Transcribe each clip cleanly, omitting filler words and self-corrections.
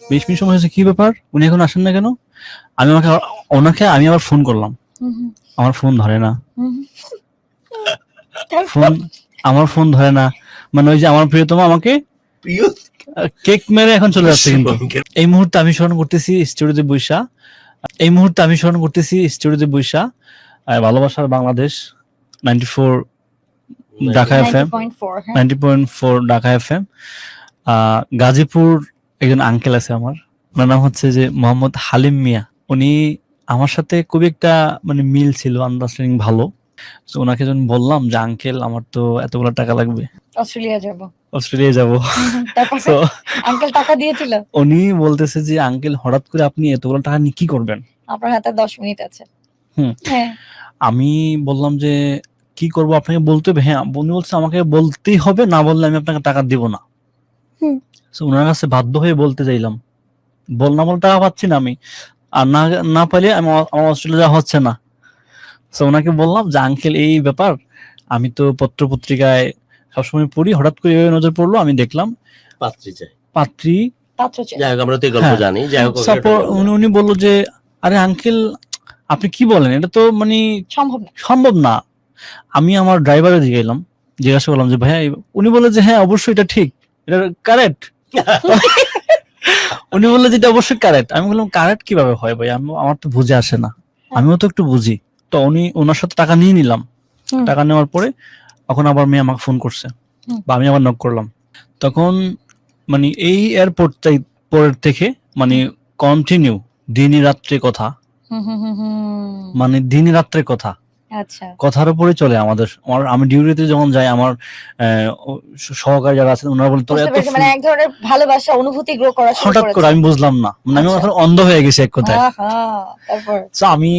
20 minute সময় হয়েছে, কি ব্যাপার, উনি এখন আসেন না কেন? ওনাকে আমি আবার ফোন করলাম, আমার ফোন ধরে না, আমার ফোন ধরে না। মানে ওই যে আমার প্রিয়তমা আমাকে কেক মেরে এখন চলে যাচ্ছে। কিন্তু এই মুহূর্তে আমি স্মরণ করতেছি স্টুডিওতে বৈশা ভালোবাসার বাংলাদেশ 94 ঢাকা এফএম, 90.4 ঢাকা এফএম। গাজীপুর একজন আঙ্কেল আছে আমার, ওনার নাম হচ্ছে যে মোহাম্মদ হালিম মিয়া। উনি আমার সাথে খুবই একটা মানে মিল ছিল, আন্ডারস্ট্যান্ডিং ভালো। তো ওনাকে যখন বললাম যে আঙ্কেল আমার তো এতগুলো টাকা লাগবে, অস্ট্রেলিয়া যাব, তো আঙ্কেল টাকা দিয়েছিল। উনি বলতেছে যে আঙ্কেল হঠাৎ করে আপনি এতগুলো টাকা নিয়ে কি করবেন, আপনার হাতে 10 মিনিট আছে। হ্যাঁ, আমি বললাম যে কি করব, আপনাকে বলতে হবে। হ্যাঁ, উনি বলছে আমাকে বলতেই হবে, না বললে আমি আপনাকে টাকা দিব না। ওনার কাছে বাধ্য হয়ে বলতে চাইলাম, না বলে টাকা পাচ্ছি না আমি, আর না পাইলে আমার অস্ট্রেলিয়া যাওয়া হচ্ছে না। তো ওনাকে বললাম যে আঙ্কেল এই ব্যাপার, আমি তো পত্র পত্রিকায় সবসময় পড়ি, হঠাৎ করে এভাবে নজর পড়লো, আমি দেখলাম পাত্রী। আমরা তো গল্প জানি। উনি বললো যে আরে আঙ্কেল আপনি কি বলেন, এটা তো মানে সম্ভব না। আমি আমার ড্রাইভারে জিজ্ঞাসা করলাম যে ভাইয়া, উনি বললো যে হ্যাঁ অবশ্যই এটা ঠিক, এটা কারেক্ট। উনি বললো যে এটা অবশ্যই কারেক্ট। আমি বললাম কারেক্ট কিভাবে হয় ভাই, আমার তো বুঝে আসে না, আমিও তো একটু বুঝি। তো ওনার সাথে টাকা নিয়ে নিলাম। টাকা নেওয়ার পরে এখন আবার মেয়ে আমাকে ফোন করছে, বা আমি আবার নক করলাম। তখন মানে এই এয়ারপোর্ট পরের থেকে মানে কন্টিনিউ দিনই রাত্রে কথা, মানে দিনই রাত্রে কথা, কথার উপরে চলে আমাদের। আমি ডিউটিতে যখন যাই, আমার সহকারী যারা আছেন ওনারা বলেন তোর এত মানে এক ধরনের ভালোবাসা অনুভূতি গ্রো করা শুরু করেছে। হঠাৎ করে আমি বুঝলাম না, মানে আমি এখন অন্ধ হয়ে গেছি এক কথায়। তারপর আমি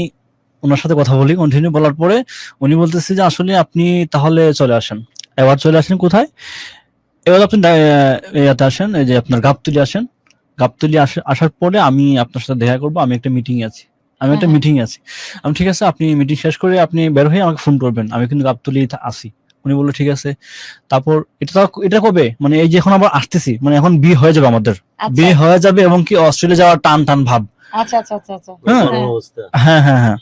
ওনার সাথে কথা বলি, কন্টিনিউ বলার পরে উনি বলতেছে যে আসলে আপনি তাহলে চলে আসেন। এবার চলে আসেন কোথায়? এবার আপনি ইয়াতে আসেন, এই যে আপনার গাবতলী আসেন। গাবতলী আসার পরে আমি আপনার সাথে দেখা করব, আমি একটা মিটিং আছি। আমি ঠিক আছে, আপনি মিটিং শেষ করে আপনি বের হয়ে আমাকে ফোন করবেন, আমি কিন্তু গাবতলী আছি। উনি বললো ঠিক আছে। তারপর এটা কবে, মানে এই যে এখন আবার আসতেছি, মানে এখন বিয়ে হয়ে যাবে আমাদের, বিয়ে হয়ে যাবে এবং কি অস্ট্রেলিয়া যাওয়ার টান ভাব। আচ্ছা আচ্ছা আচ্ছা আচ্ছা, হ্যাঁ হ্যাঁ হ্যাঁ,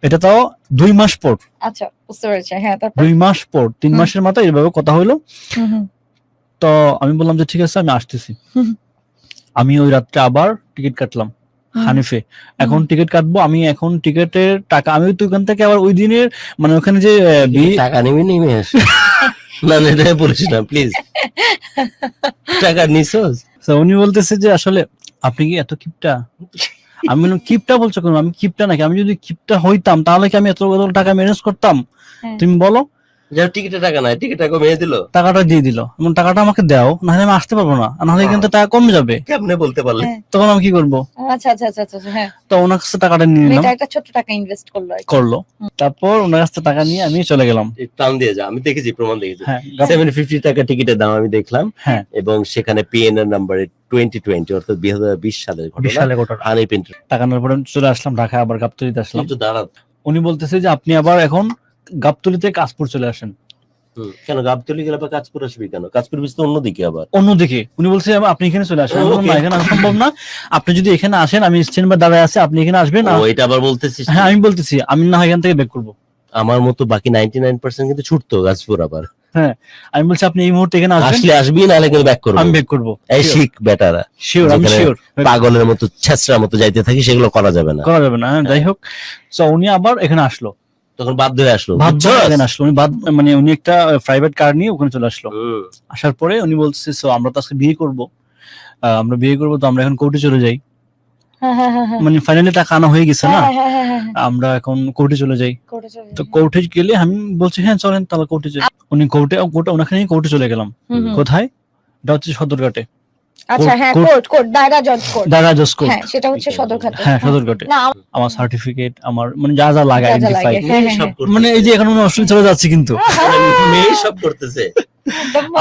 এটা তাও 2 মাস পর। আচ্ছা, বুঝতে পেরেছি। হ্যাঁ, তারপর 2 মাস পর, 3 মাসের মাথায় এইভাবে কথা হলো। তো আমি বললাম যে ঠিক আছে আমি আসতেছি। আমি ওই রাত্রে আবার টিকিট কাটলাম হানিফে। এখন টিকিট কাটবো আমি, এখন টিকিটের টাকা আমি তো ওখান থেকে আবার ওই দিনের মানে ওখানে যে টাকা নেমে আসে না না, এটা বলিস না প্লিজ, টাকা নিছস। তো উনি বলতেছে যে আসলে আপনি কি এত কিপটা? আমি বললাম কিপটা বলছো কেন, আমি কিপটা নাকি? আমি যদি কিপটা হইতাম তাহলে কি আমি এত টাকা ম্যানেজ করতাম? তুমি বলো। টিকিটের টাকা নাই, টিকিট টাকা মেয়ে দিল, টাকাটা দিয়ে দিল, এবং টাকাটা আমাকে দাও, নাহলে আমি আসতে পারবো না, নাহলে এখান থেকে টাকা কমে যাবে। কেমনে বলতে পারলে? তখন আমি কি করবো? আচ্ছা আচ্ছা আচ্ছা আচ্ছা, হ্যাঁ। তো ওনার কাছে টাকাটা নিয়ে নিলাম, একটা ছোট টাকা ইনভেস্ট করলো। তারপর ওনার কাছে টাকা নিয়ে আমি চলে গেলাম। টান দিয়ে যা, আমি দেখেছি, প্রমাণ দেখেছি। 750 টাকা টিকিটের দাম আমি দেখলাম, এবং সেখানে পিএনআর নাম্বারে 2020 অর্থাৎ 2020 সালের ঘটনা। টাকা নেওয়ার পরে চলে আসলাম ঢাকা, আবার গাবতলীতে আসলাম। উনি বলতেছে যে আপনি আবার এখন গাবতলীতে কাজপুর চলে আসেন। কেন গাবতলী গেলে আবার কাজপুর আসবি কেন? কাজপুর বিচ তো অন্যদিকে, আবার অন্যদিকে। উনি বলছে আপনি এখানে চলে আসেন। না, এখানে আসা সম্ভব না, আপনি যদি এখানে আসেন, আমি স্ট্যান্ড বাই দাঁড়ায় আছি, আপনি এখানে আসবেন। এটা আবার বলতেছিস? হ্যাঁ, আমি বলতেছি আমি না এখান থেকে ব্যাক করব। আমার মতো বাকি 99% কিন্তু ছুটতো গাজপুর আবার। হ্যাঁ, আমি বলছি আপনি এই মুহূর্তে এখানে আসলে আসবি, না হলে কিন্তু ব্যাক করব। আমি ব্যাক করব। এই শিখ বেটারা, শিওর, আমি শিওর। পাগলের মতো ছেছড়ার মতো যাইতে থাকি, সেগুলো করা যাবে না। যাই হোক, সো উনি আবার এখানে আসলো, তখন বাধ্য হয়ে আসলো। উনি মানে উনি একটা প্রাইভেট কার নিয়ে ওখানে চলে আসলো। আসার পরে উনি বলছে সো আমরা তো আজকে বিয়ে করব, তো আমরা এখন কোর্টে চলে যাই। মানে ফাইনালি টাকা আনা হয়ে গেছে না, আমরা এখন কোর্টে চলে যাই। তো কোর্টে গেলে আমি বলছি হ্যাঁ চলেন তাহলে কোর্টে যাই। উনি ওনাখানে কোর্টে চলে গেলাম। কোথায়? এটা হচ্ছে সদরঘাটে। আচ্ছা, হ্যাঁ, দায়রা জজ কোর্ট, হ্যাঁ, সেটা হচ্ছে সদরঘাটে। হ্যাঁ, সদরঘাটে। আমার সার্টিফিকেট, আমার মানে যা যা লাগে, আইডেন্টিফাই, মানে এই যে এখন আমি অস্ট্রেলিয়া চলে যাচ্ছি, কিন্তু মেয়ে সব করতেছে,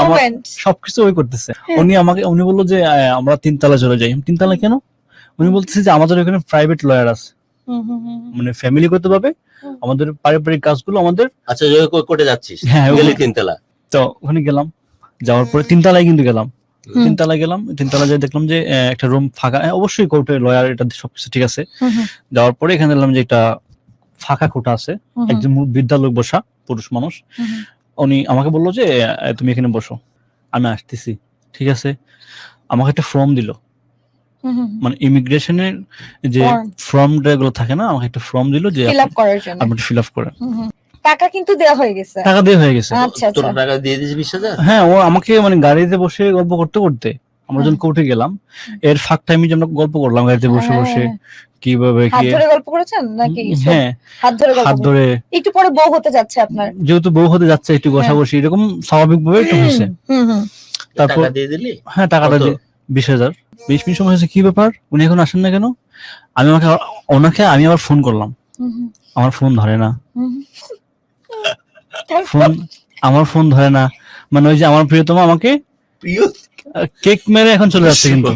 আমার সবকিছু ওই করতেছে। উনি বললো যে আমরা 3 তলা চলে যাই। 3 তলা কেন? উনি বলতেছে যে আমাদের এখানে প্রাইভেট লয়ার আছে, মানে ফ্যামিলি করতে পারবে, আমাদের পারিবারিক কাজগুলো আমাদের। আচ্ছা, কোর্টে যাচ্ছিস? হ্যাঁ, গেলি 3 তলা। তো ওখানে গেলাম, যাওয়ার পরে 3 তলায় কিন্তু গেলাম, তিনতলায় গেলাম, তিনতলায় যেয়ে দেখলাম যে একটা রুম ফাঁকা, অবশ্যই কোর্টের লয়ার, এটা সবকিছু ঠিক আছে। যাওয়ার পরে এখানে দেখলাম যে একটা ফাঁকা কোঠা আছে, একজন বৃদ্ধা লোক বসা, পুরুষ মানুষ। উনি আমাকে বললো যে তুমি এখানে বসো, আমি আসতেছি। ঠিক আছে, আমাকে একটা ফর্ম দিল, মানে ইমিগ্রেশনের যে ফর্ম গুলো থাকে না, আমাকে একটা ফর্ম দিল যে ফিল আপ করার জন্য, আপনি ফিল আপ করেন। টাকা কিন্তু দেওয়া হয়ে গেছে, টাকা দিয়ে হয়ে গেছে। আচ্ছা তোর আচ্ছা, টাকা দিয়ে দিয়েছিস 20,000? হ্যাঁ, ও আমাকে মানে গাড়িতে বসে গল্প করতে করতে আমরা যখন কোর্টে গেলাম, এর ফাঁক টাইমে যে আমরা গল্প করলাম গাড়িতে বসে বসে, কিভাবে হাত কি। ধরে গল্প করেছেন নাকি? হ্যাঁ, হাত ধরে গল্প, হাত ধরে। একটু পরে বউ হতে যাচ্ছে আপনার, যেহেতু বউ হতে যাচ্ছে, একটু বসাবসি এরকম স্বাভাবিক ভাবে একটু হয়েছে। তারপর টাকা দিয়ে দিলি? হ্যাঁ, টাকাটা 20,000। 20 মিনিট সময় হয়েছে, কি ব্যাপার উনি এখন আসেন না কেন? আমি আবার ফোন করলাম, আমার ফোন ধরে না। আমার ফোন ধরে না, মানে ওই যে আমার প্রিয়তমা আমাকে কেক মেরে এখন চলে যাচ্ছে কিন্তু।